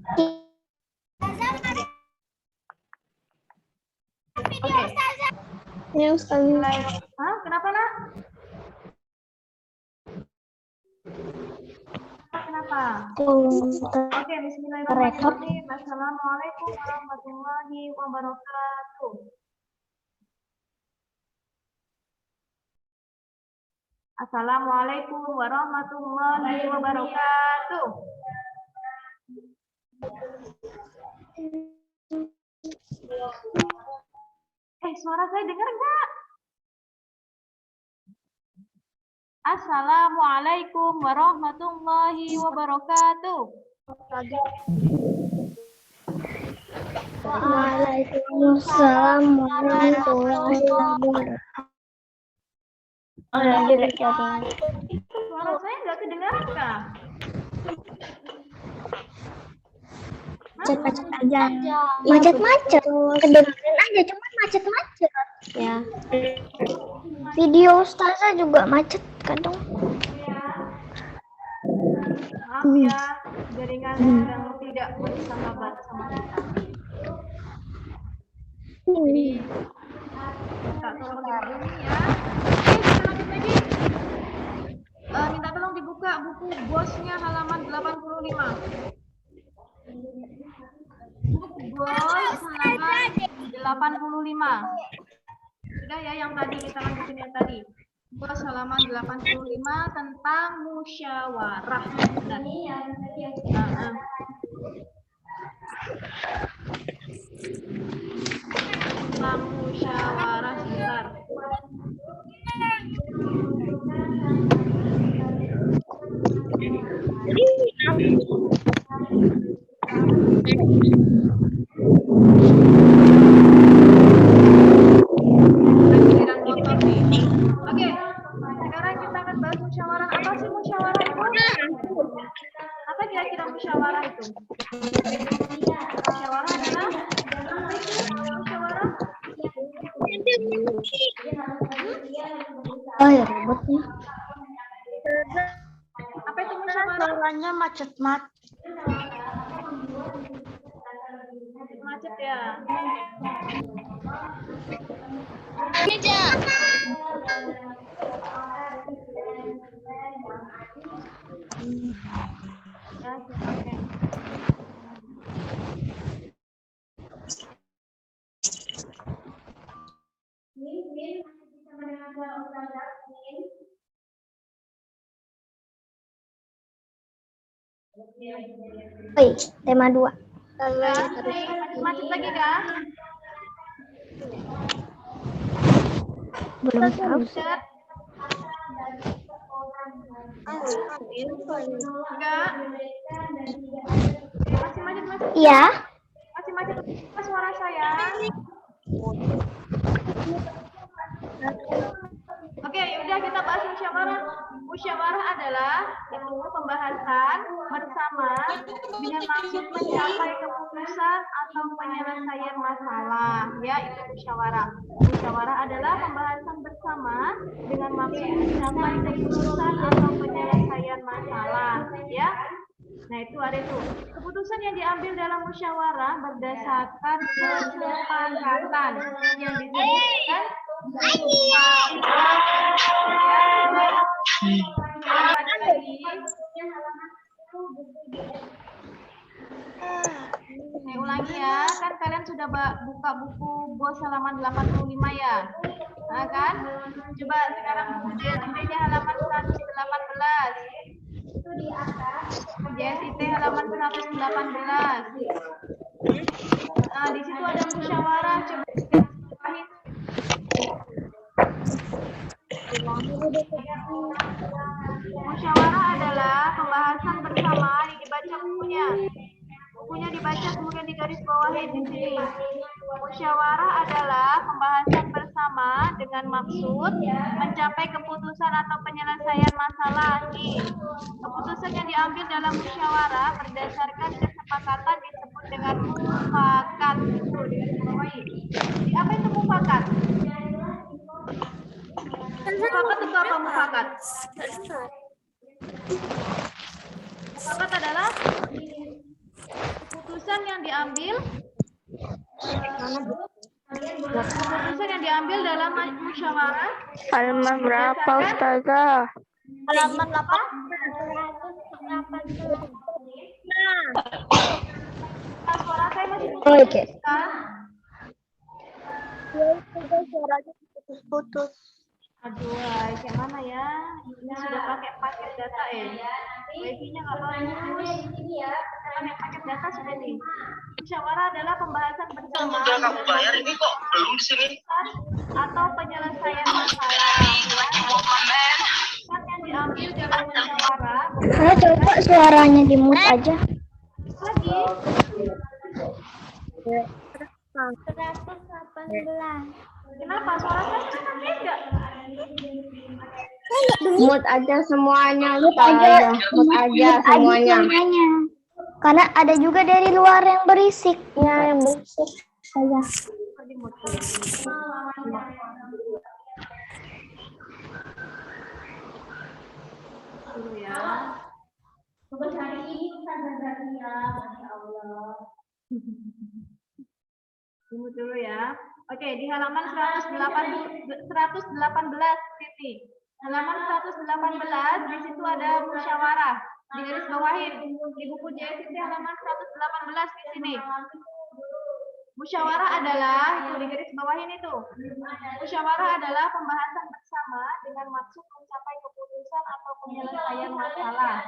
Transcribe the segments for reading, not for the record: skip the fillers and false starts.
Oke. Ya, Ustazah. Hah? Kenapa, Nak? Kenapa? Oke, bismillahirrahmanirrahim. Assalamualaikum warahmatullahi wabarakatuh. Assalamualaikum warahmatullahi wabarakatuh. Suara saya dengar nggak? Assalamualaikum warahmatullahi wabarakatuh. Waalaikumsalam warahmatullahi wabarakatuh. Suara saya nggak kedengaran kah? Macet-macet aja. Macet-macet. Kedengeran aja, cuman macet-macet. Ya. Video Ustazah juga macet kadang. Maaf ya, jaringan sedang tidak bersahabat sama kita. Jadi, minta tolong dihubungi ya. Kita lanjut lagi. Minta tolong dibuka buku bosnya halaman 85. Buku bos halaman 85. Sudah ya yang tadi, kita lanjutin yang tadi. Bos halaman 85 tentang musyawarah. Tentang musyawarah sebentar. Oke, sekarang kita akan bahas musyawarah. Apa sih musyawarah itu? Apa kira-kira musyawarah itu? Musyawarah adalah musyawarah. Oh ya, ribetnya. Apa itu musyawarah? Suaranya macet-macet. Macet ya. Meja. Oi, tema 2. Macet lagi kah? Belum tahu. Macet. Enggak. Masih macet. Iya. Masih macet suara saya. Oke, yaudah kita bahas musyawarah. Musyawarah adalah itu pembahasan bersama dengan maksud mencapai keputusan atau penyelesaian masalah. Ya, itu musyawarah. Musyawarah adalah pembahasan bersama dengan maksud mencapai keputusan atau penyelesaian masalah. Ya. Nah, itu ada itu. Keputusan yang diambil dalam musyawarah berdasarkan kesepakatan yang disebutkan Saya ulangi ya, kan kalian sudah buka buku bos halaman 85 ya. Nah kan? Coba sekarang JST halaman 118. Itu di atas. JST halaman 118. Nah, di situ ada musyawarah. Coba musyawarah adalah pembahasan bersama yang dibaca bukunya. Bukunya dibaca kemudian digarisbawahi di sini. Musyawarah adalah pembahasan bersama dengan maksud mencapai keputusan atau penyelesaian masalah. Nih, keputusan yang diambil dalam musyawarah berdasarkan kesepakatan disebut dengan mufakat. Apa itu mufakat? Mufakat itu apa mufakat? Mufakat adalah diambil dalam musyawarah Halaman berapa, Ustazah? Halaman 8. Suara saya masih Oke. putus. Putus. Aduh, kayak mana ya? Ini sudah pakai paket data Wifi-nya nggak bagus. Pakai paket data sudah nih. Musyawarah adalah pembahasan bersama. Udah kamu bayar ini kok belum di sini? Atau penyelesaian masalah. Yang diambil dalam musyawarah. Coba suaranya di mute aja. Lagi. 118. Kenapa suara saya kan beda? Mute aja semuanya, mute aja semuanya. Karena ada juga dari luar yang berisik. Ya, yang berisik. Saya. Dulu ya. Hari ini ya, Masya Allah. Tunggu dulu ya. Oke, di halaman 118 titik. Halaman 118 di situ ada musyawarah. Di garis bawahin di buku JST halaman 118 di sini. Musyawarah adalah itu di garis bawahin itu. Musyawarah adalah pembahasan bersama dengan maksud mencapai keputusan atau penyelesaian masalah.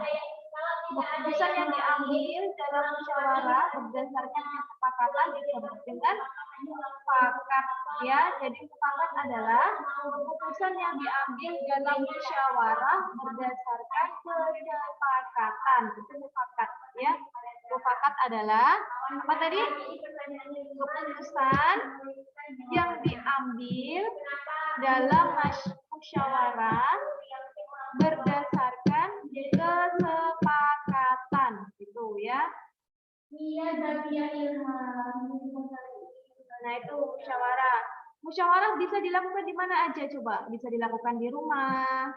Keputusan yang diambil dalam musyawarah berdasarkan kesepakatan disebut dengan mufakat ya. Jadi mufakat adalah keputusan yang diambil dalam musyawarah berdasarkan kesepakatan. Itu mufakat ya. Mufakat adalah apa tadi? Keputusan yang diambil dalam musyawarah berdasarkan kesepakatan gitu ya. Nah itu musyawarah. Musyawarah bisa dilakukan di mana aja coba? Bisa dilakukan di rumah,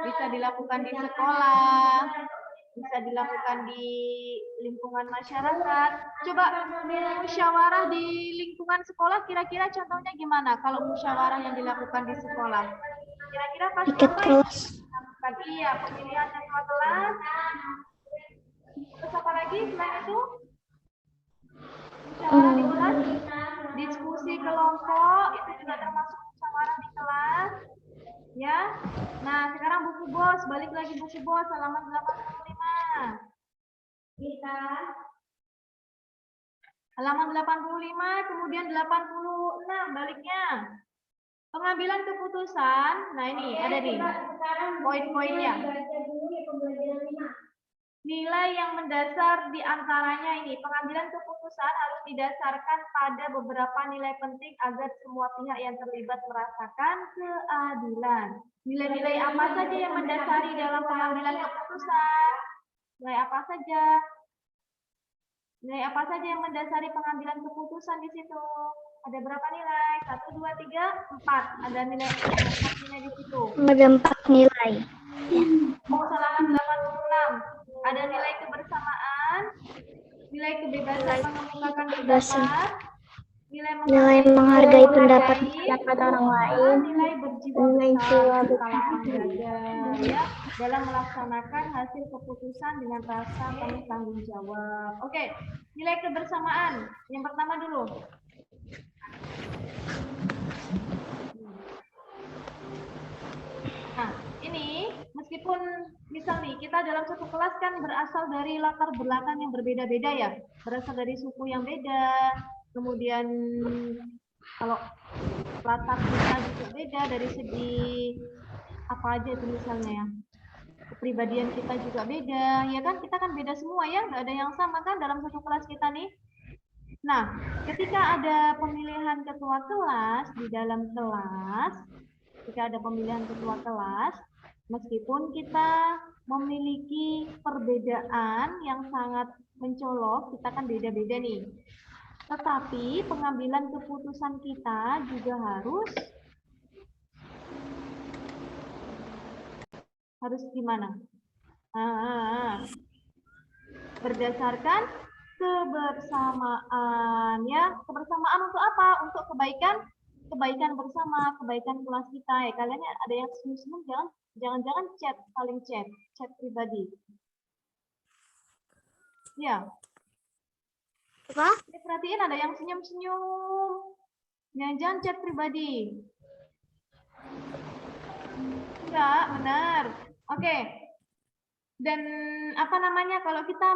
bisa dilakukan di sekolah, bisa dilakukan di lingkungan masyarakat. Coba musyawarah di lingkungan sekolah kira-kira contohnya gimana? Kalau musyawarah yang dilakukan di sekolah, kira-kira pas iya pemilihan ketua kelas. Terus apa lagi selain itu? Musyawarah di kelas, diskusi kelompok itu juga termasuk musyawarah di kelas. Ya. Nah, sekarang buku bos, balik lagi buku bos halaman 85. Kita halaman 85 kemudian 86 baliknya. Pengambilan keputusan. Nah, ini ada nih poin-poinnya. Nilai yang mendasar di antaranya ini, pengambilan keputusan harus didasarkan pada beberapa nilai penting agar semua pihak yang terlibat merasakan keadilan. Nilai-nilai apa saja yang mendasari dalam pengambilan keputusan? Nilai apa saja? Nilai apa saja yang mendasari pengambilan keputusan di situ? Ada berapa nilai? 1, 2, 3, 4. Ada nilai 4 nilai di situ. Ada 4 nilai. Halaman 86. Ada nilai kebersamaan, nilai kebebasan mengemukakan pendapat, nilai menghargai pendapat orang lain, nilai berjiwa besar ya, dalam melaksanakan hasil keputusan dengan rasa penuh tanggung jawab. Oke, nilai kebersamaan. Yang pertama dulu. Nah, ini meskipun misal nih kita dalam satu kelas kan berasal dari latar belakang yang berbeda-beda ya, berasal dari suku yang beda, kemudian kalau latar kita juga beda dari segi apa aja itu misalnya ya, kepribadian kita juga beda, ya kan kita kan beda semua ya, nggak ada yang sama kan dalam satu kelas kita nih. Nah, ketika ada pemilihan ketua kelas di dalam kelas, ketika ada pemilihan ketua kelas, meskipun kita memiliki perbedaan yang sangat mencolok, kita kan beda-beda nih. Tetapi pengambilan keputusan kita juga harus gimana? Berdasarkan kebersamaan ya. Kebersamaan untuk apa? Untuk kebaikan bersama, kebaikan kelas kita ya. Kalian ada yang senyum-senyum, jangan chat, saling chat pribadi. Ya. Apa? Perhatiin ada yang senyum-senyum. Jangan chat pribadi. Enggak, benar. Oke. Dan apa namanya kalau kita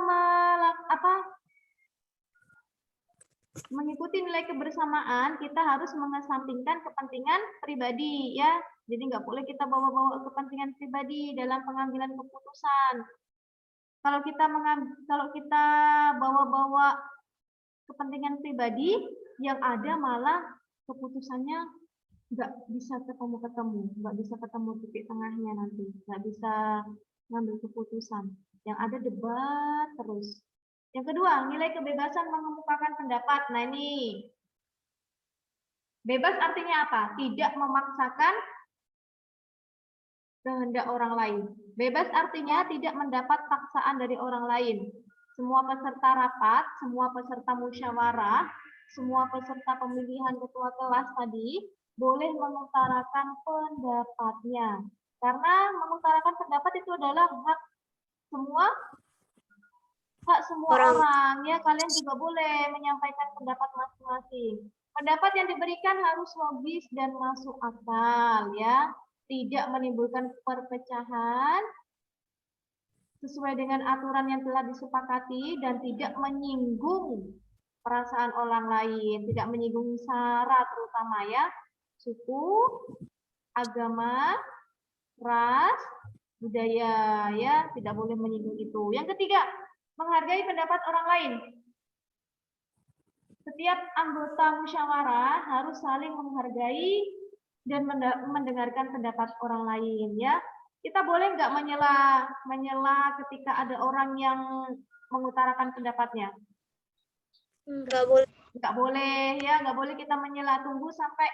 mengikuti nilai kebersamaan, kita harus mengesampingkan kepentingan pribadi ya. Jadi nggak boleh kita bawa-bawa kepentingan pribadi dalam pengambilan keputusan. Kalau kita bawa-bawa kepentingan pribadi, yang ada malah keputusannya nggak bisa ketemu titik tengahnya nanti, nggak bisa ngambil keputusan. Yang ada debat terus. Yang kedua, nilai kebebasan mengemukakan pendapat. Nah ini, bebas artinya apa? Tidak memaksakan kehendak orang lain. Bebas artinya tidak mendapat paksaan dari orang lain. Semua peserta rapat, semua peserta musyawarah, semua peserta pemilihan ketua kelas tadi boleh mengutarakan pendapatnya. Karena mengutarakan pendapat itu adalah hak semua orang ya. Kalian juga boleh menyampaikan pendapat masing-masing. Pendapat yang diberikan harus logis dan masuk akal ya. Tidak menimbulkan perpecahan sesuai dengan aturan yang telah disepakati dan tidak menyinggung perasaan orang lain, tidak menyinggung sara terutama ya, suku, agama, ras, budaya ya, tidak boleh menyinggung itu. Yang ketiga, menghargai pendapat orang lain. Setiap anggota musyawarah harus saling menghargai dan mendengarkan pendapat orang lain ya. Kita boleh nggak menyela ketika ada orang yang mengutarakan pendapatnya? Nggak boleh. Nggak boleh ya, nggak boleh kita menyela. Tunggu sampai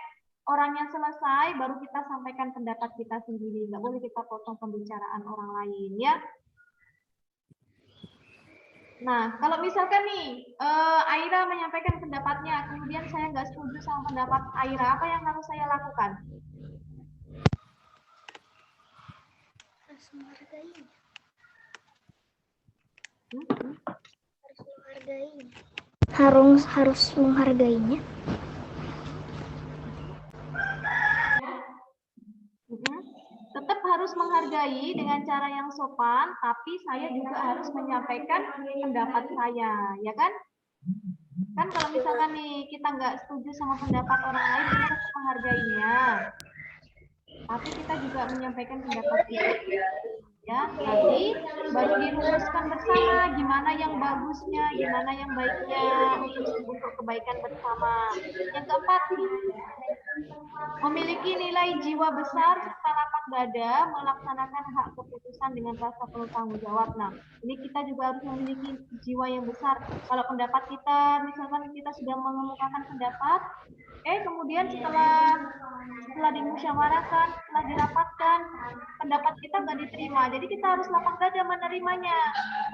orangnya selesai baru kita sampaikan pendapat kita sendiri. Nggak boleh kita potong pembicaraan orang lain ya. Nah, kalau misalkan nih Aira menyampaikan pendapatnya, kemudian saya nggak setuju sama pendapat Aira, apa yang harus saya lakukan? Harus menghargainya. Harus menghargainya. Tetap harus menghargai dengan cara yang sopan, tapi saya juga harus menyampaikan pendapat saya, ya kan? Kan kalau misalkan nih kita nggak setuju sama pendapat orang lain, kita tetap menghargainya. Tapi kita juga menyampaikan pendapat kita. Ya, nanti baru dirumuskan bersama gimana yang bagusnya, gimana yang baiknya untuk kebaikan bersama. Yang keempat, memiliki nilai jiwa besar serta lapang dada melaksanakan hak keputusan dengan rasa penuh tanggung jawab. Nah, ini kita juga harus memiliki jiwa yang besar. Kalau pendapat kita, misalkan kita sudah mengemukakan pendapat, kemudian setelah dimusyawarahkan, setelah dirapatkan, pendapat kita nggak diterima. Jadi kita harus lapang dada menerimanya,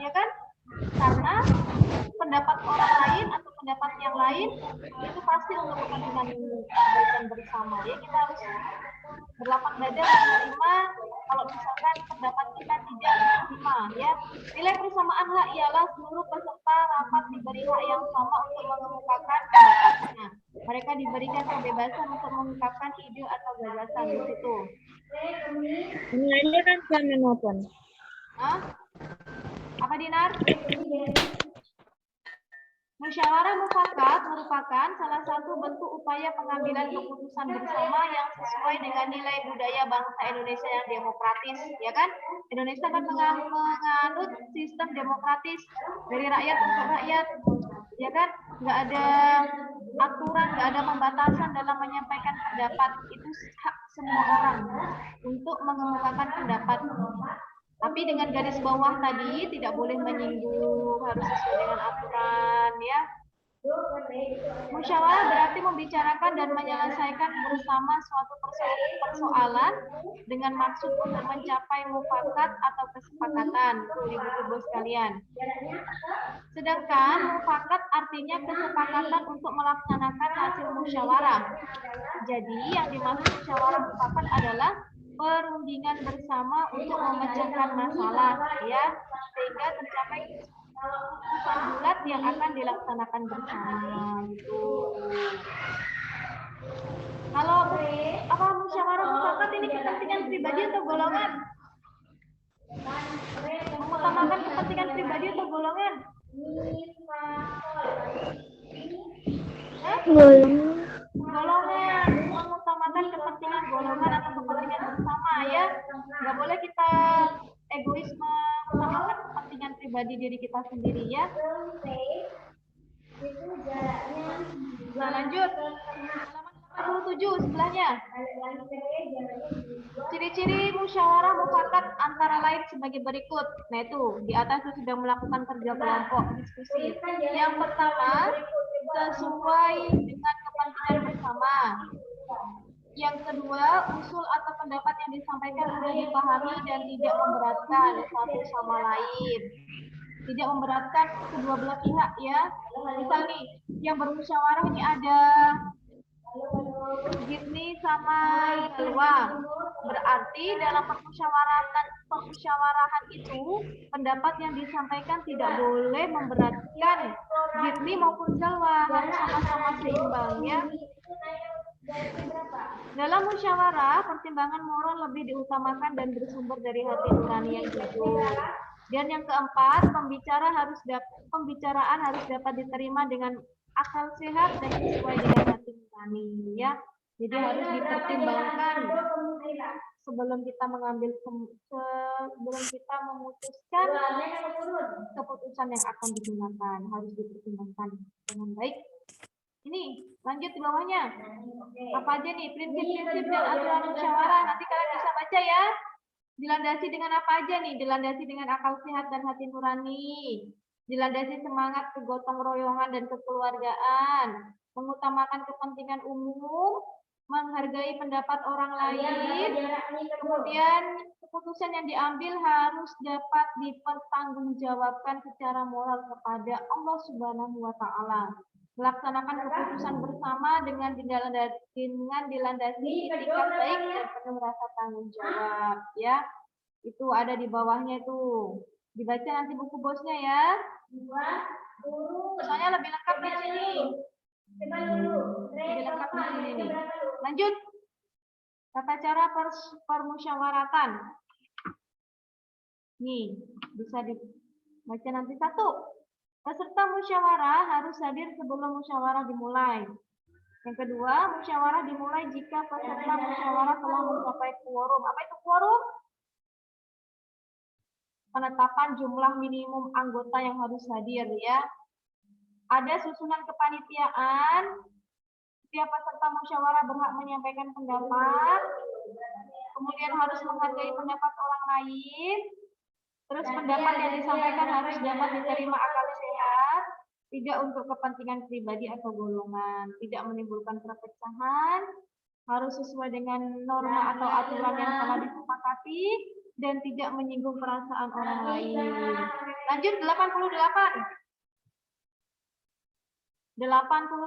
ya kan? Karena pendapat orang lain atau pendapat yang lain itu pasti untuk kepentingan kebaikan bersama. Ya kita harus berlapang dada menerima kalau misalkan pendapat kita tidak diterima. Ya, nilai persamaan hak ialah seluruh peserta rapat diberi hak yang sama untuk mengemukakan pendapatnya. Mereka diberikan kebebasan untuk mengungkapkan ide atau gagasan di situ. Ini kan zaman open. Apa Dinar? Musyawarah mufakat merupakan salah satu bentuk upaya pengambilan keputusan bersama yang sesuai dengan nilai budaya bangsa Indonesia yang demokratis, ya kan? Indonesia kan menganut sistem demokratis dari rakyat untuk rakyat, ya kan? Nggak ada aturan, nggak ada pembatasan dalam menyampaikan pendapat. Itu hak semua orang untuk mengemukakan pendapat. Tapi dengan garis bawah tadi tidak boleh menyinggung, harus sesuai dengan aturan ya. Musyawarah berarti membicarakan dan menyelesaikan bersama suatu persoalan dengan maksud untuk mencapai mufakat atau kesepakatan. Ibu-ibu sekalian. Sedangkan mufakat artinya kesepakatan untuk melaksanakan hasil musyawarah. Jadi yang dimaksud musyawarah mufakat adalah perundingan bersama untuk memecahkan masalah, ya, sehingga tercapai keputusan bulat yang akan dilaksanakan bersama. Gitu. Kalau apa musyawarah mufakat ini kepentingan pribadi atau golongan? Mengutamakan kepentingan pribadi atau golongan? Golongan, mengutamakan kepentingan golongan atau kepentingan bersama, ya. Nggak boleh kita egoisme mengutamakan kepentingan pribadi diri kita sendiri, ya. Nah, lanjut. Halaman 87 sebelahnya. Ciri-ciri musyawarah mufakat antara lain sebagai berikut. Nah, itu di atas itu sudah melakukan kerja kelompok diskusi. Yang pertama, sesuai dengan kepentingan bersama. Yang kedua, usul atau pendapat yang disampaikan sudah dipahami dan tidak memberatkan satu sama lain. Tidak memberatkan kedua belah pihak, ya. Misal nih, yang bermusyawarah ini ada Gifni sama Galwa. Berarti dalam permusyawarahan itu pendapat yang disampaikan tidak boleh memberatkan Gifni maupun Galwa, harus sama-sama seimbang, ya. Dalam musyawarah, pertimbangan moral lebih diutamakan dan bersumber dari hati nurani yang jujur. Dan yang keempat, pembicaraan harus dapat diterima dengan akal sehat dan sesuai dengan hati nurani, ya. Jadi harus dipertimbangkan sebelum kita memutuskan keputusan yang akan digunakan, harus dipertimbangkan dengan baik. Ini lanjut di bawahnya. Apa aja nih prinsip-prinsip dan aturan musyawarah? Nanti kalian bisa baca, ya. Dilandasi dengan apa aja nih? Dilandasi dengan akal sehat dan hati nurani. Dilandasi semangat kegotong royongan dan kekeluargaan. Mengutamakan kepentingan umum. Menghargai pendapat orang lain. Kemudian keputusan yang diambil harus dapat dipertanggungjawabkan secara moral kepada Allah Subhanahu wa Ta'ala. Melaksanakan keputusan bersama dengan dilandasi itikat baik dan penuh rasa tanggung jawab, ya. Itu ada di bawahnya itu. Dibaca nanti buku bosnya, ya. Soalnya lebih lengkap di sini. Lebih lengkap di sini nih. Lanjut. Tata cara permusyawaratan. Nih, bisa dibaca nanti satu. Peserta musyawarah harus hadir sebelum musyawarah dimulai. Yang kedua, musyawarah dimulai jika peserta musyawarah telah mencapai quorum. Apa itu quorum? Penetapan jumlah minimum anggota yang harus hadir, ya. Ada susunan kepanitiaan. Setiap peserta musyawarah berhak menyampaikan pendapat. Kemudian harus menghargai pendapat orang lain. Terus pendapat yang disampaikan harus dapat diterima akal sehat, tidak untuk kepentingan pribadi atau golongan, tidak menimbulkan perpecahan, harus sesuai dengan norma atau aturan yang telah disepakati, dan tidak menyinggung perasaan orang lain. Lanjut 88. 88.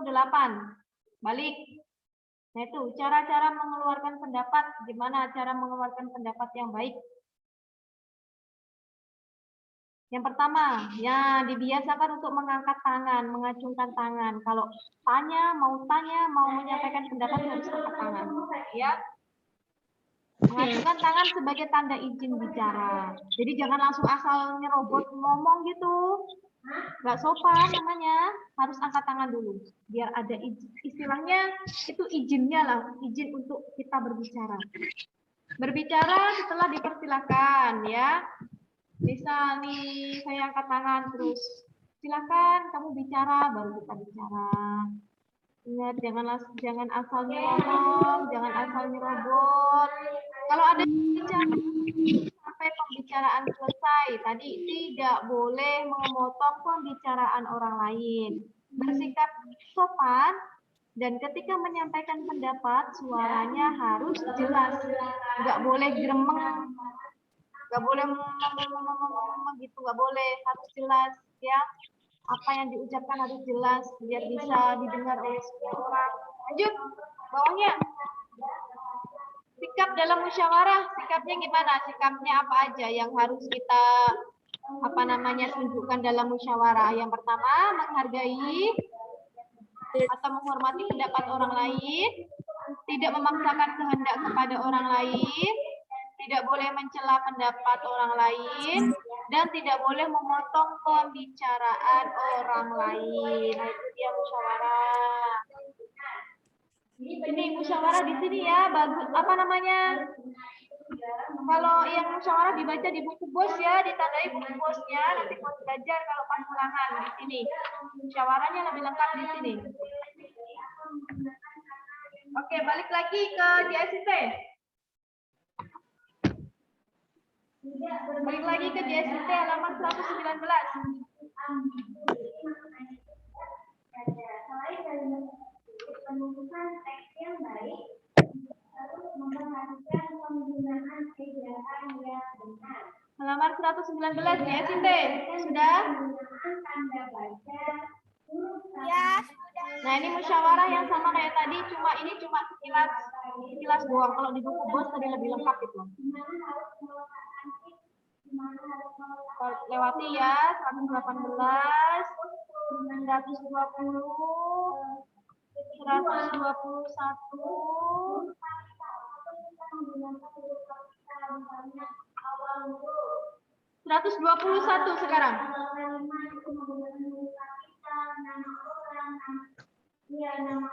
Balik. Nah itu, cara-cara mengeluarkan pendapat. Gimana cara mengeluarkan pendapat yang baik? Yang pertama, ya dibiasakan untuk mengangkat tangan, mengacungkan tangan. Kalau mau menyampaikan pendapat harus angkat tangan, ya. Mengacungkan tangan sebagai tanda izin bicara. Jadi jangan langsung asal nyerobot ngomong gitu. Nggak sopan namanya, harus angkat tangan dulu. Biar ada istilahnya itu izinnya lah, izin untuk kita berbicara. Berbicara setelah dipersilakan, ya. Misal nih saya angkat tangan terus silakan kamu bicara, baru kita bicara. Ingat jangan asal ngomong, jangan asal nyerobot. Kalau ada bicara sampai pembicaraan selesai, tadi tidak boleh memotong pembicaraan orang lain. Bersikap sopan dan ketika menyampaikan pendapat suaranya harus jelas, nggak boleh gremeng. Nggak boleh gitu, nggak boleh, harus jelas, ya. Apa yang diucapkan harus jelas biar bisa didengar oleh semua orang. Lanjut, bawahnya. Sikap dalam musyawarah, sikapnya gimana? Sikapnya apa aja yang harus kita tunjukkan dalam musyawarah? Yang pertama, menghargai atau menghormati pendapat orang lain, tidak memaksakan kehendak kepada orang lain, tidak boleh mencela pendapat orang lain, dan tidak boleh memotong pembicaraan orang lain. Nah, itu dia musyawarah. Ini musyawarah di sini ya, bagus. Kalau yang musyawarah dibaca di buku bos ya, ditandai buku bosnya, nanti bos belajar kalau pas ulangan di sini. Musyawarahnya lebih lengkap di sini. Oke, balik lagi ke JST. Balik lagi ke JST halaman 119. Penuntutan teks yang baik harus memperhatikan penggunaan ejaan yang benar. Halaman 119 ya, Sinte. Sudah? Ya, sudah. Nah, ini musyawarah yang sama kayak tadi, ini cuma sekilas doang. Kalau di buku bos tadi lebih lengkap itu. Lewati ya, 118, 120, 121, 121 sekarang.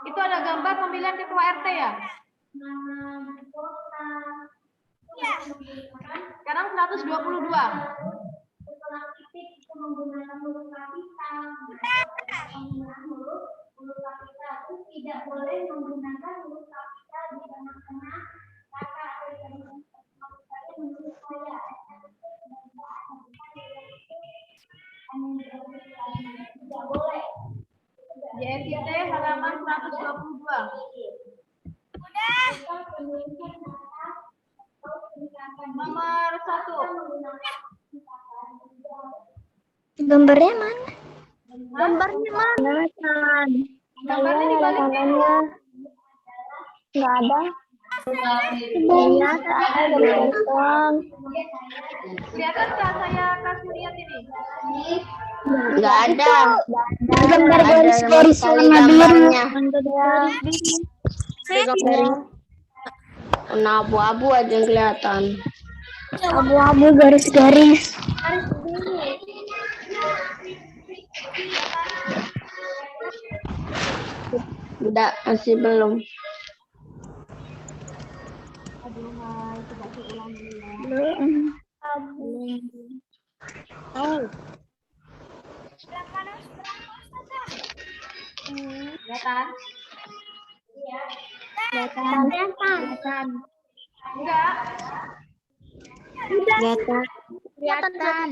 Itu ada gambar pemilihan ketua RT ya? Ya. Sekarang 122. Tidak boleh menggunakan huruf kapital di tengah-tengah kata menurut saya. Tidak boleh. JST halaman 122. Udah. Nomor 1. Gambarnya mana? Gambarnya mana? Gambarnya di balik kanannya nggak ada. Iya, ada gambar doang. Kelihatan nggak saya kasih lihat ini? Nggak ada. Gambar garis-garis warna biru. Warna abu-abu aja yang kelihatan. Abu-abu garis-garis. Udah, masih belum. Kelihatan? Iya. Kelihatan. Enggak. Kelihatan.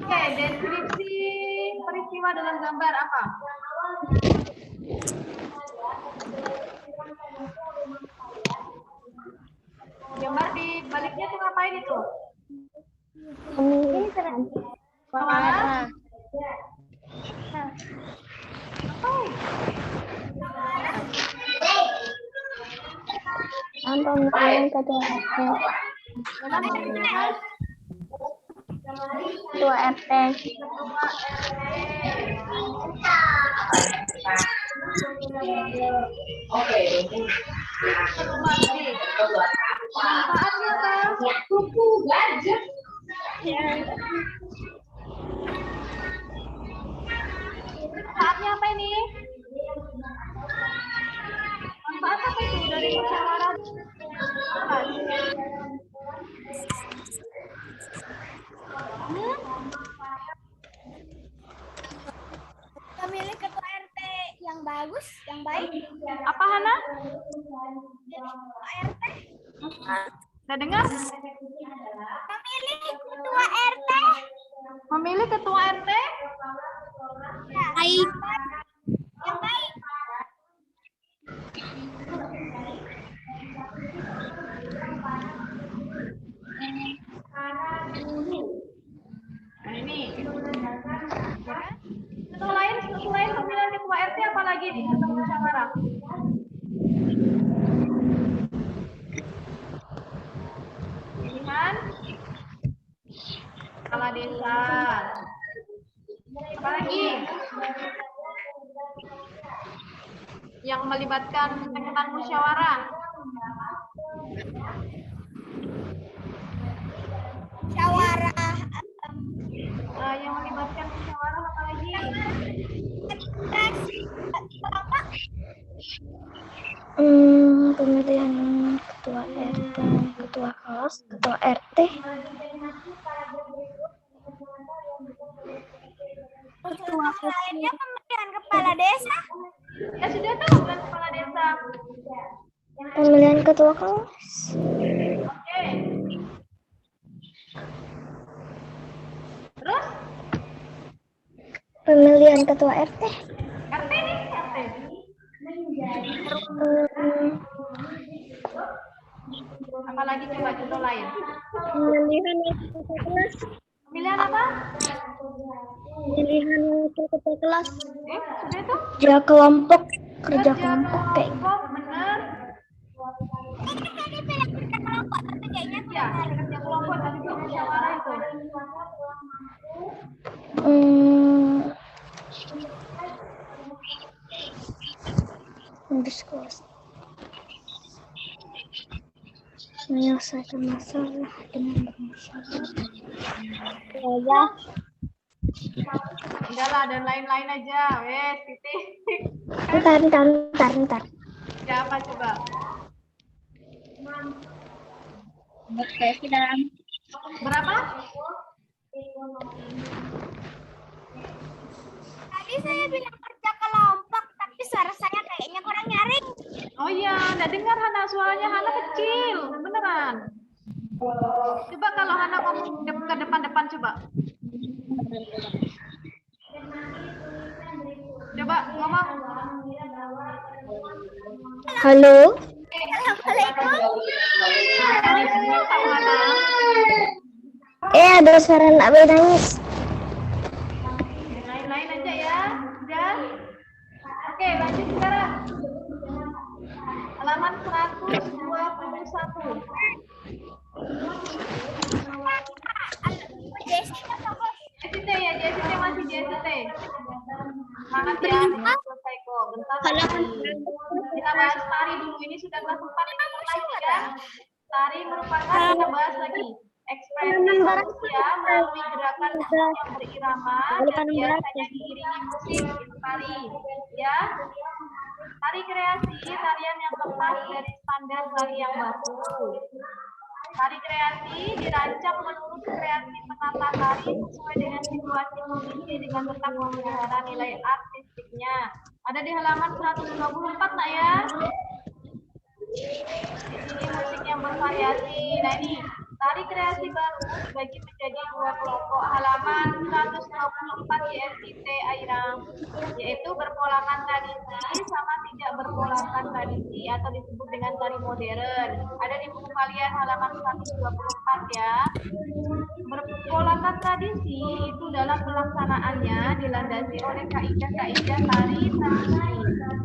Oke, deskripsi peristiwa dalam gambar apa? Gambar di baliknya tuh ngapain itu? Kemana? Anton ketua RT. Manfaatnya apa? Manfaatnya apa ini? Manfaat apa itu dari musyawarah? Memilih ketua RT yang bagus, yang baik. Apa Hana? Ketua RT. Udah dengar? Memilih ketua RT. Memilih ketua RT? Baik. Yang baik. lagi di sistem musyawarah? Pilihan kepala desa. Apa lagi? Yang melibatkan tingkatan musyawarah. Musyawarah Yang melibatkan musyawarah apa lagi? kelompok. Pemilihan ketua RT, ketua kelas, ketua RT. Lainnya pemilihan kepala desa. Ya sudah tahu bukan kepala desa. Pemilihan ketua kelas. Oke. Terus Pemilihan ketua RT. RT nih, RT. Apalagi coba contoh lain. Pemilihan ketua kelas. Pemilihan apa? Pemilihan ketua kelas. Sudah tuh. Kerja kelompok, kerja kelompok kayak gitu. kelompok, benar. Tadi bilang kerja kelompok, tapi kayaknya Ya, kerja kelompok dan juga musyawarah itu. Diskusi. Menyelesaikan masalah dengan bermusyawarah. Ya. Udahlah, dan lain-lain aja. Wes, titik. Ntar. Siapa coba? Berapa? tadi saya bilang kerja kelompok, tapi suara saya kayaknya kurang nyaring. Oh iya, nggak dengar Hana, suaranya Hana kecil, beneran. Coba kalau Hana ngomong ke depan-depan coba. Coba ngomong. Halo. Assalamualaikum. Tahu Hana. Ada suara nak bayi nangis. Lain-lain aja ya. Udah. Oke, lanjut sekarang. Halaman 121. Jessica fokus. JCT ya, JCT masih JCT. Semangat ya, selesai kok. Bentar lagi. Kita bahas tari dulu. Ini sudah kelas 4 ini lagi ya. Tari merupakan kita bahas lagi ekspresi manusia melalui gerakan yang berirama dan biasanya diiringi musik, itu tari. Ya. Tari kreasi, tarian yang lepas dari standar tari yang baku. Tari kreasi dirancang menurut kreasi penata tari sesuai dengan situasi kondisi dengan tetap memelihara nilai artistiknya. Ada di halaman 124 nak ya. Di sini musik yang bervariasi. Nah ini tari kreasi baru dibagi menjadi dua kelompok. Halaman 124 YSIT Airang, yaitu berpolakan tradisi sama tidak berpolakan tradisi atau disebut dengan tari modern. Ada di buku kalian halaman 124 ya. Berpolakan tradisi itu dalam pelaksanaannya dilandasi oleh kaidah-kaidah tari tradisi,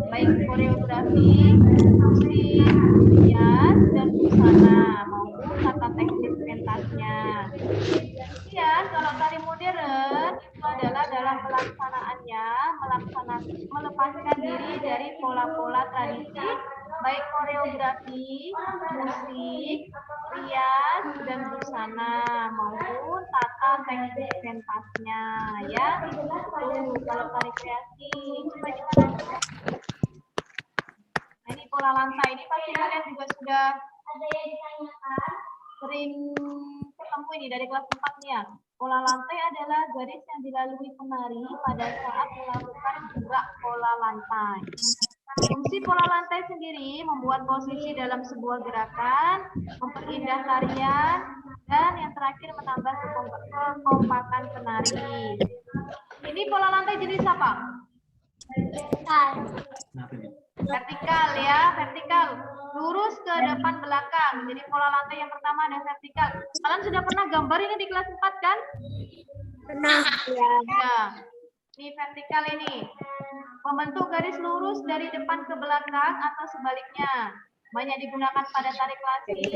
baik koreografi, musik, rias, dan busana maupun tata teknik pentasnya. Kemudian kalau tari modern itu adalah dalam pelaksanaannya melepaskan diri dari pola-pola tradisi, baik koreografi, musik, rias, dan busana maupun tata teknik pentasnya. Ya, itu kalau tari kreasi. Coba kita lanjut. Nah, ini pola lantai ini pasti kalian juga sudah sering ketemu ini dari kelas 4 nih ya. Pola lantai adalah garis yang dilalui penari pada saat melakukan gerak pola lantai. Fungsi pola lantai sendiri membuat posisi dalam sebuah gerakan, memperindah tarian, dan yang terakhir menambah kekompakan penari. Ini pola lantai jenis apa? Vertikal ya, vertikal. Lurus ke depan belakang. Jadi pola lantai yang pertama ada vertikal. Kalian sudah pernah gambar ini di kelas 4 kan? Pernah. Ya. Ini vertikal ini. Membentuk garis lurus dari depan ke belakang atau sebaliknya. Banyak digunakan pada tari klasik.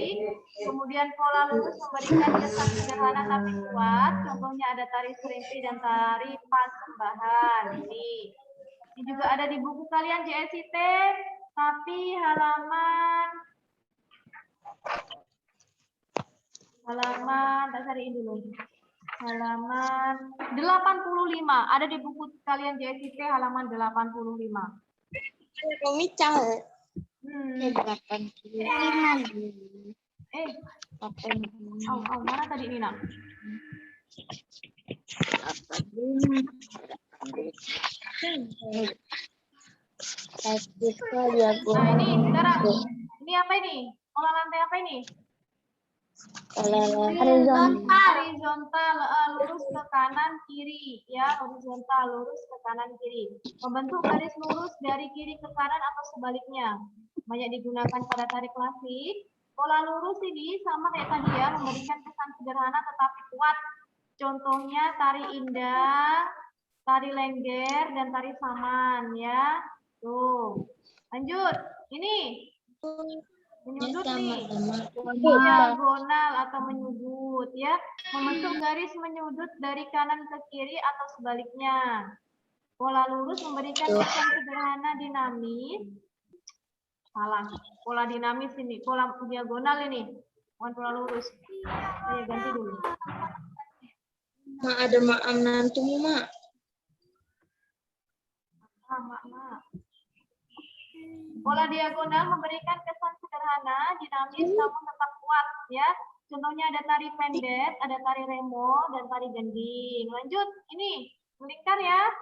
Kemudian pola lurus memberikan kesan sederhana tapi kuat. Contohnya ada tari serimpi dan tari pasembahan. Ini juga ada di buku kalian JSIT, tapi halaman tak cariin dulu. Halaman 85. Ada di buku kalian JSIT halaman 85. Mana tadi Nina? Nah ini sekarang, ini apa ini? Pola lantai apa ini? Horizontal, lurus ke kanan kiri, ya, horizontal lurus ke kanan kiri. Membentuk garis lurus dari kiri ke kanan atau sebaliknya. Banyak digunakan pada tari klasik. Pola lurus ini sama kayak tadi ya, memberikan kesan sederhana tetapi kuat. Contohnya tari indah, tari lengger, dan tari saman, ya. Tuh, lanjut. Ini menyudut nih, diagonal atau menyudut, ya. Membentuk garis menyudut dari kanan ke kiri atau sebaliknya. Pola lurus memberikan kesan sederhana dinamis. Salah, pola dinamis ini, pola diagonal ini, bukan pola lurus. Saya ganti dulu. Mak, ada maam nantumu, Mak. Mak. Pola diagonal memberikan kesan sederhana, dinamis, namun tetap kuat, ya. Contohnya ada tari pendet, ada tari remo, dan tari gending. Lanjut, ini melingkar ya.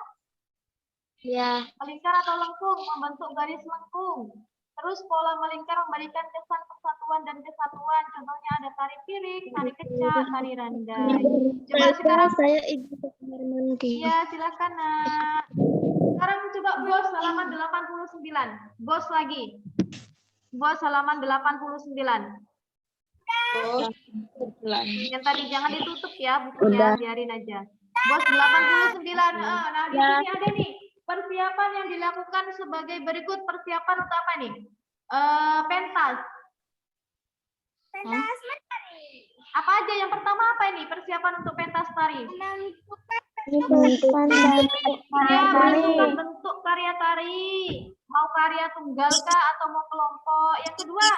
Ya. Melingkar atau lengkung, membentuk garis lengkung. Terus pola melingkar memberikan kesan persatuan dan kesatuan. Contohnya ada tari piring, tari kecak, tari randai. Coba sekarang saya ingin ke kamar mandi. iya, silakan Nak. Sekarang coba bos halaman 89. Bos lagi. Bos halaman 89. Yang tadi jangan ditutup ya bukunya, biarin aja. Bos 89. Nah, di sini ada nih persiapan yang dilakukan sebagai berikut. Persiapan untuk apa nih? Pentas. Pentas menari. Apa aja? Yang pertama apa ini? Persiapan untuk pentas tari. Menentukan bentuk karya tari. Mau karya tunggal kah atau mau kelompok? Yang kedua,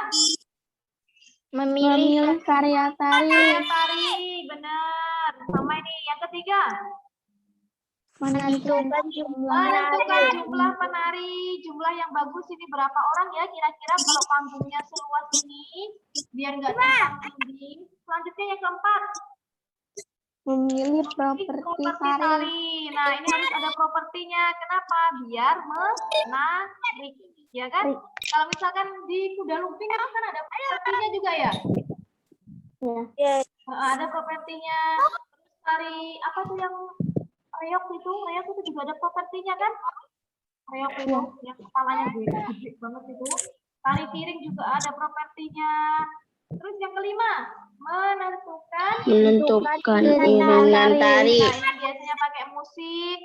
Memilih karya tari. karya tari, benar. Sama ini. Yang ketiga, Menentukan menentukan jumlah penari. Jumlah yang bagus ini berapa orang ya kira-kira kalau panggungnya seluas ini biar nggak tumpang tindih. Selanjutnya yang keempat, memilih properti tari. Nah, ini harus ada propertinya. Kenapa? Biar menarik, ya kan? Kalau misalkan di kuda lumping kan ada propertinya juga ya. Ada propertinya. Terus tari apa tuh yang reok itu juga ada propertinya kan? Reok itu yang kepalanya gede banget itu. Tari piring juga ada propertinya. Terus yang kelima, menentukan iringan tari. Nah, ini biasanya pakai musik.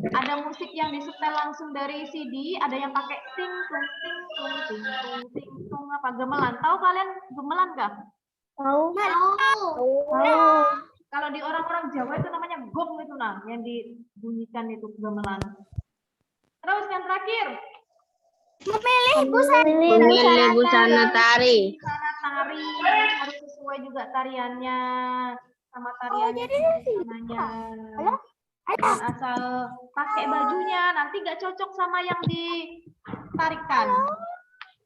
Ada musik yang disetel langsung dari CD, ada yang pakai ting tung ting tung ting tung ting tung apa gemelan. Tahu kalian gemelan nggak? Tahu. Kalau di orang-orang Jawa itu namanya gong itu nah, yang dibunyikan itu gamelan. Terus yang terakhir, Memilih busana tari. busana tari harus sesuai juga tariannya sama tariannya busananya. Jangan asal pakai bajunya nanti nggak cocok sama yang ditarikan.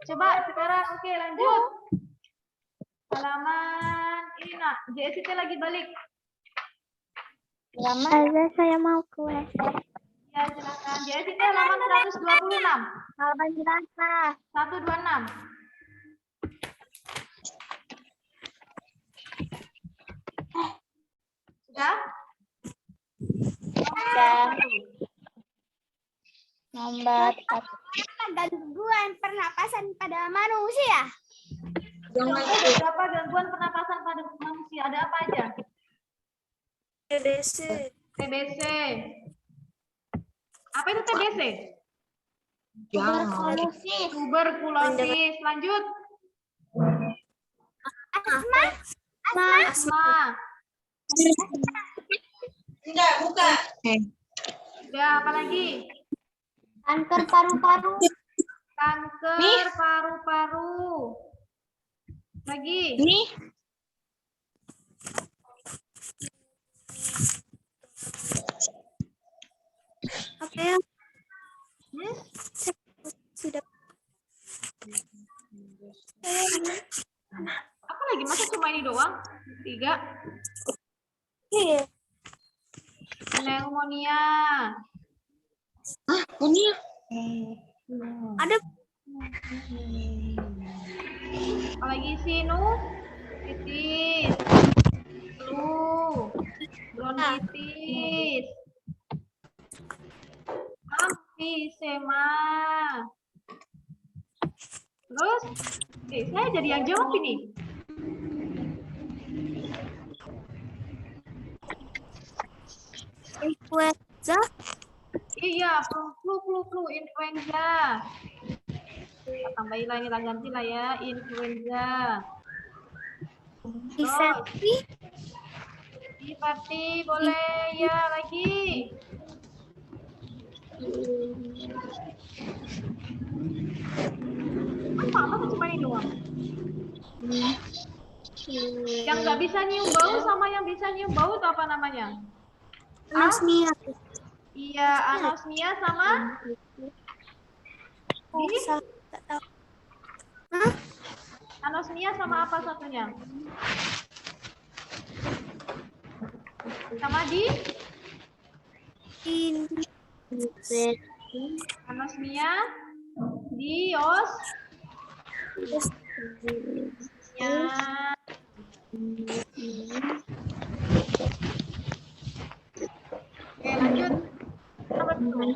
Coba sekarang oke lanjut. Halaman ini nak, JST lagi balik. Saya mau kue. Ya silakan. JST halaman 126. Halaman berapa? 126. Sudah? Nomor gangguan pernapasan pada manusia. Beberapa gangguan pernapasan pada manusia. Ada apa aja? TBC. Apa itu TBC? Tuberkulosis. Lanjut. Asma. Enggak, buka. Udah, apa lagi? Kanker paru-paru. Kanker paru-paru. Lagi. Apa ya? Hmm? Sudah. Apa lagi? Masa cuma ini doang? 3. Iya. Pneumonia. Ada Apalagi sinusitis, flu, bronkitis, emfisema. Terus, saya jadi yang jawab ini. influenza. Iya, flu, influenza. Kita tambahin lagi, ganti lah ya, influenza. Dipati boleh ya lagi. Apa cuma ini doang? Yang nggak bisa nyium bau sama yang bisa nyium bau itu apa namanya? Anosmia. Iya, anosmia sama ini? Tak tahu. Anosmia sama apa satunya? Sama di? Anosmia dios. Ya. Oke, lanjut. Apa dulu?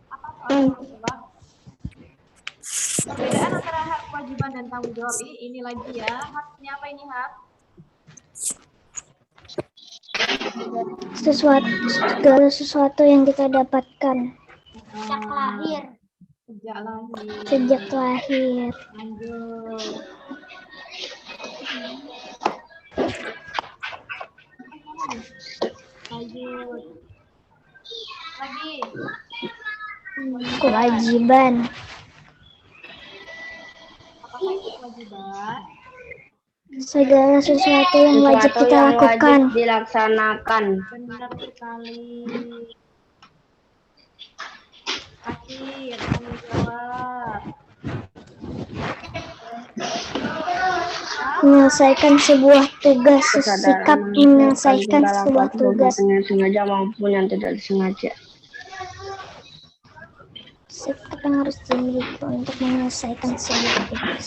Apa soalnya? Coba. Perbedaan antara hak kewajiban dan tanggung jawab ini lagi ya. Haknya apa ini hak? Segala sesuatu yang kita dapatkan Sejak lahir. sejak lahir. Lanjut. Lanjut. Lagi. Kewajiban. Apakah itu kewajiban? Segala sesuatu yang wajib kita lakukan. Wajib dilaksanakan. Benar sekali. Akhir, kamu jawab. Menyelesaikan sebuah tugas, sikap menyelesaikan sebuah tugas. Yang sengaja maupun yang tidak disengaja. Sikap yang harus dimiliki untuk menyelesaikan sebuah tugas.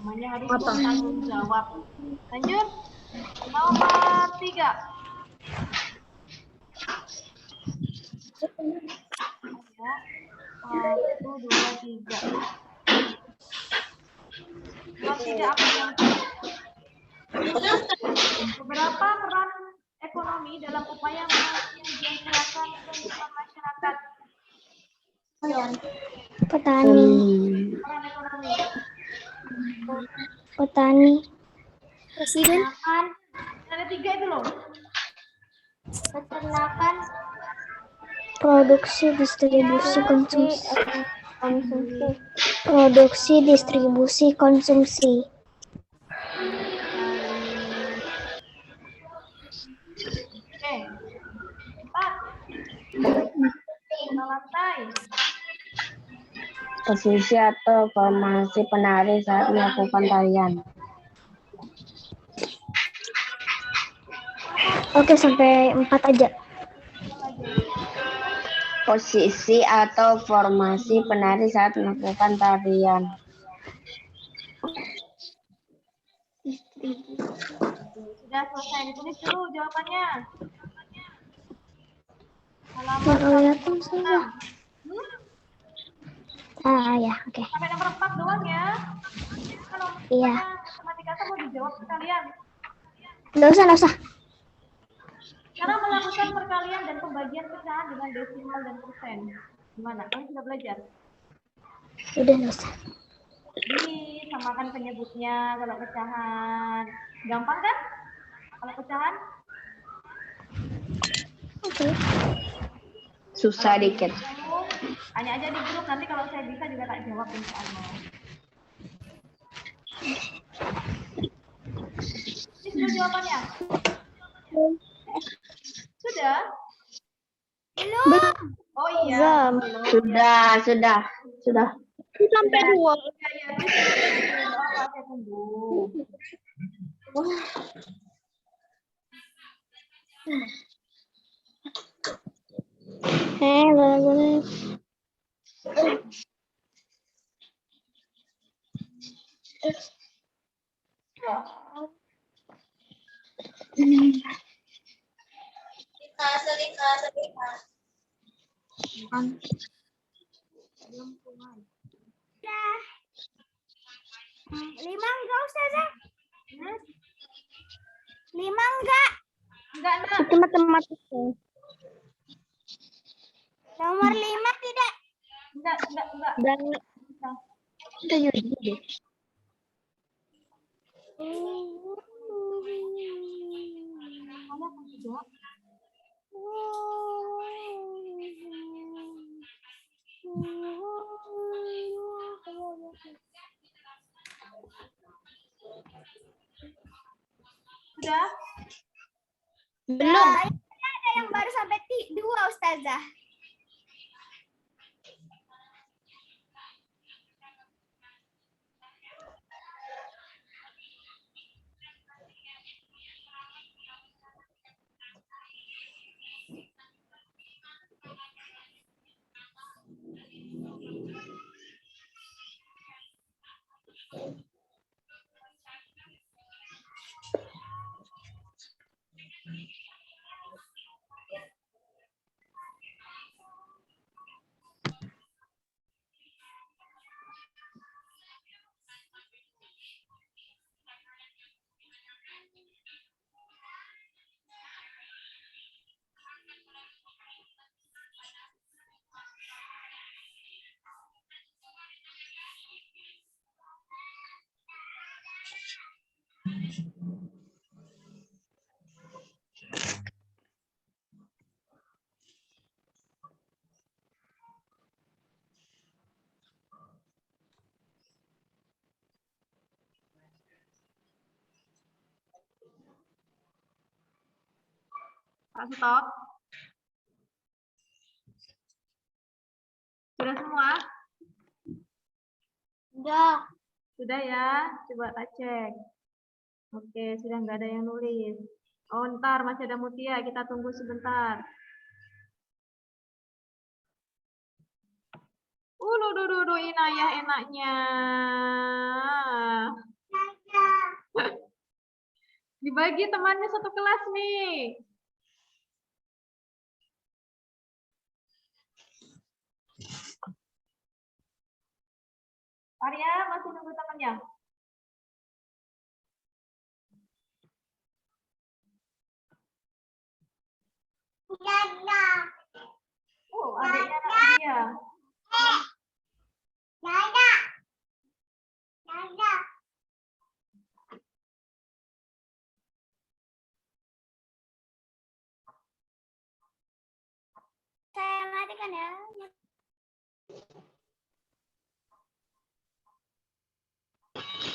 Namanya harus bertanggung jawab. Lanjut. Nomor 3. Ya. 1, 2, 3. Nomor 3 apa yang? Beberapa peran ekonomi dalam upaya mensejahterakan kehidupan masyarakat. Petani, Peran ekonomi. petani, Presiden. Ada 3 itu loh. Peternakan. produksi, distribusi, konsumsi. Produksi, distribusi, konsumsi. Oke. 4. Lantai. Posisi atau formasi penari saat melakukan tarian. Oke, sampai 4 aja. Posisi atau formasi penari saat melakukan tarian. Sudah selesai ditulis dulu jawabannya. Halaman Kelihatan 106. saya. Ya, oke. Sampai nomor 4 doang ya. Kalau Iya. matematika mau dijawab sekalian. Nggak usah. Cara melakukan perkalian dan pembagian pecahan dengan desimal dan persen. Gimana? Kalian sudah belajar? Udah Ustaz. Disamakan penyebutnya kalau pecahan. Gampang kan? Kalau pecahan? Oke. Susah dikit. Tanya aja di grup, nanti kalau saya bisa juga tak jawab insya Allah. Ini sudah jawabannya? Sudah? Belum. Oh iya. Sudah. Sampai 2. Ya, saya tunggu. Boleh. Dah. 5 enggak Ustazah? 5 enggak? Enggak, nak. Itu matematika. Nomor 5 tidak? Enggak. Dan kita jadi deh. Sudah? Belum. Ada yang baru sampai 2 Ustazah. Pak stop. Sudah semua? Sudah ya, coba tak cek. Oke, sudah nggak ada yang nulis. Oh, ntar masih ada Mutia, kita tunggu sebentar. Inayah enaknya. Dibagi temannya satu kelas nih. Arya masih nunggu temannya. Oh, adiknya dia. Saya matikan ya.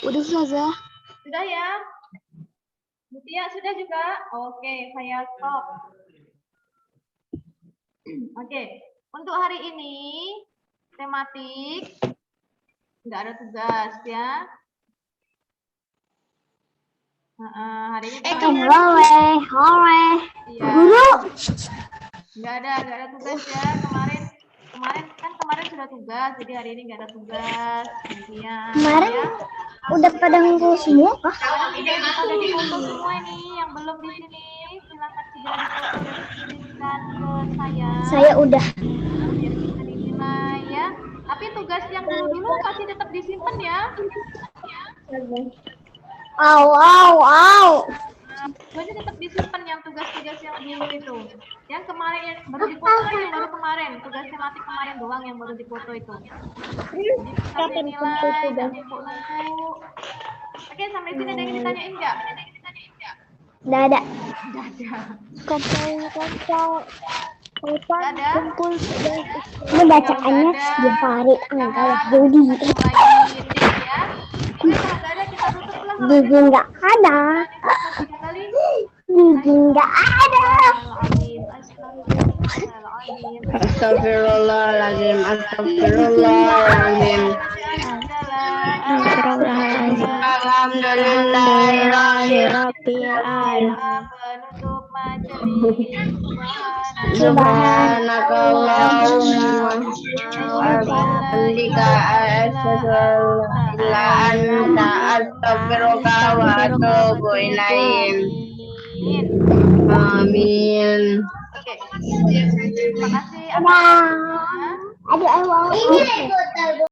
Udah Ustazah. Sudah ya? Mutia sudah juga? Oke, saya stop. Oke, untuk hari ini tematik nggak ada tugas ya. Hari ini Hore. iya. Guru. Nggak ada tugas ya. Kemarin sudah tugas, jadi hari ini nggak ada tugas. Kemarin udah pada ngumpul semua kah? Udah difoto semua ini, yang belum di sini silakan segera difoto dan dikirimkan ke saya. Saya udah. Biar bisa dinilai ya. Tapi tugas yang dulu masih tetap disimpan ya. Au. Tugasnya tetap disimpan yang tugas-tugas yang dulu itu. Yang kemarin yang baru dipoto kan yang baru kemarin, tugas tematik kemarin doang yang baru dipoto itu. Kasih nilai, dan nunggu. Oke, sampai sini ada yang ditanyain nggak? Nggak ada. Nggak ada. Kumpul Nggak ada. Ini bacaannya setiap hari enggak Budi. Lagi ya. Oke, kalau nggak ada kita tutup lah. Gigi nggak ada. Tiga kali. Gigi nggak ada. Astagfirullahaladzim. Astagfirullahaladzim. Alhamdulillahirabbil alamin. Penutup majelis. Subhanakallahumma wa bihamdika asyhadu an la ilaha illa anta astaghfiruka wa atubu ilaik. Amin. Oke. Terima kasih. Aduh,